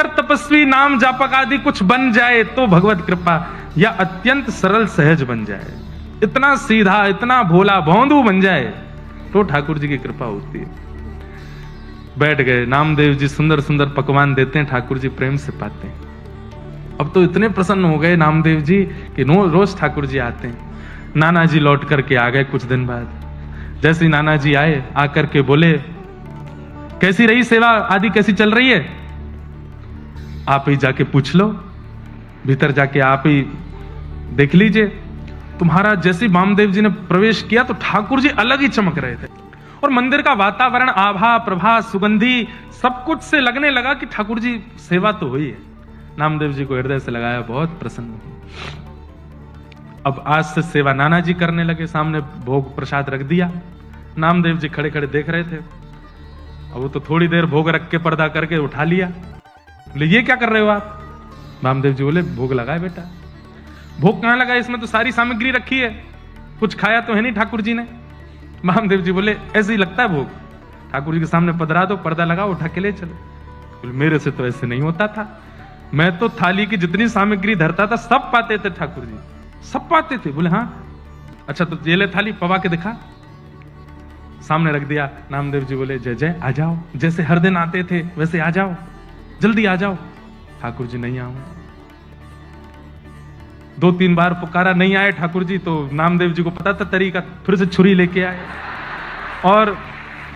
निरंतर तपस्वी नाम जापक आदि कुछ बन जाए तो भगवत कृपा, या अत्यंत सरल सहज बन जाए, इतना सीधा इतना भोला भौंदू बन जाए तो ठाकुर जी की कृपा होती है। बैठ गए, नामदेव जी सुंदर सुंदर पकवान देते हैं, ठाकुर जी प्रेम से पाते हैं। अब तो इतने प्रसन्न हो गए नामदेव जी कि रोज ठाकुर जी आते हैं। नाना जी लौट करके आ गए कुछ दिन बाद। जैसे ही नाना जी आए, आकर के बोले, कैसी रही सेवा आदि, कैसी चल रही है? आप ही जाके पूछ लो, भीतर जाके आप ही देख लीजिए। तुम्हारा जैसे वामदेव जी ने प्रवेश किया तो ठाकुर जी अलग ही चमक रहे थे, और मंदिर का वातावरण, आभा प्रभा सुगंधी सब कुछ से लगने लगा कि ठाकुर जी सेवा तो हुई है। नामदेव जी को हृदय से लगाया, बहुत प्रसन्न हुए। अब आज से सेवा नाना जी करने लगे, सामने भोग प्रसाद रख दिया। नामदेव जी खड़े खड़े देख रहे थे। अब वो तो थोड़ी देर भोग रख के पर्दा करके उठा लिया। बोले ये क्या कर रहे हो आप? वामदेव जी बोले भोग लगाए बेटा। भोग कहां लगा, इसमें तो सारी सामग्री रखी है, कुछ खाया तो है नहीं ठाकुर जी ने। वामदेव जी बोले ऐसे ही लगता है भोग, ठाकुर जी के सामने पधरा दो, पर्दा लगाओ, उठा के ले चलो। बोले मेरे से तो ऐसे नहीं होता था, मैं तो थाली की जितनी सामग्री धरता था सब पाते थे ठाकुर जी, सब पाते थे। बोले हाँ अच्छा, तो ये ले थाली, पवा के दिखा। सामने रख दिया। नामदेव जी बोले जय जय, आ जाओ, जैसे हर दिन आते थे वैसे आ जाओ, जल्दी आ जाओ। ठाकुर जी नहीं आऊंगा। 2-3 बार पुकारा, नहीं आए ठाकुर जी, तो नामदेव जी को पता था तरीका, फिर से छुरी लेके आए, और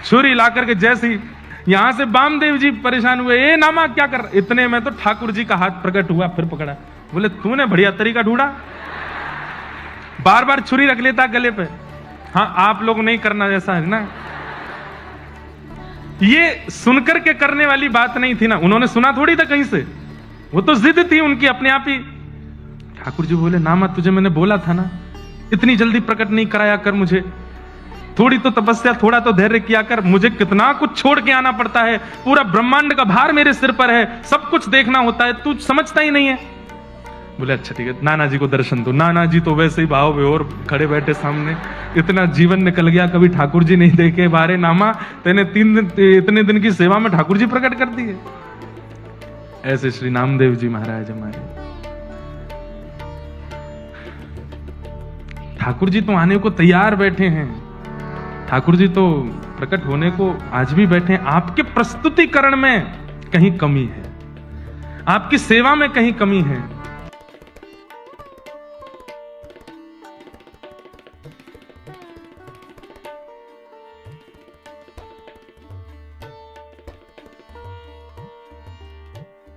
छुरी ला करके जैसे ही यहां से वामदेव जी परेशान हुए, ए नामा क्या कर, इतने में तो ठाकुर जी का हाथ प्रकट हुआ, फिर पकड़ा। बोले तूने बढ़िया तरीका ढूंढा, बार बार छुरी रख लेता गले पे। हाँ आप लोग नहीं करना ऐसा है ना। ये सुनकर के करने वाली बात नहीं थी ना, उन्होंने सुना थोड़ी था कहीं से, वो तो जिद थी उनकी अपने आप ही। ठाकुर जी बोले नामा तुझे मैंने बोला था ना, इतनी जल्दी प्रकट नहीं कराया कर मुझे, थोड़ी तो तपस्या, थोड़ा तो धैर्य किया कर, मुझे कितना कुछ छोड़ के आना पड़ता है, पूरा ब्रह्मांड का भार मेरे सिर पर है, सब कुछ देखना होता है, तू समझता ही नहीं है। बोले अच्छा ठीक है, नाना जी को दर्शन दो। नाना जी तो वैसे ही भाव बेहोर खड़े बैठे सामने, इतना जीवन निकल गया कभी ठाकुर जी नहीं देखे, बारे नामा तेने 3 दिन इतने दिन की सेवा में ठाकुर जी प्रकट कर दिए। ऐसे श्री नामदेव जी महाराज हमारे, ठाकुर जी तो आने को तैयार बैठे हैं, ठाकुर जी तो प्रकट होने को आज भी बैठे हैं। आपके प्रस्तुतिकरण में कहीं कमी है, आपकी सेवा में कहीं कमी है,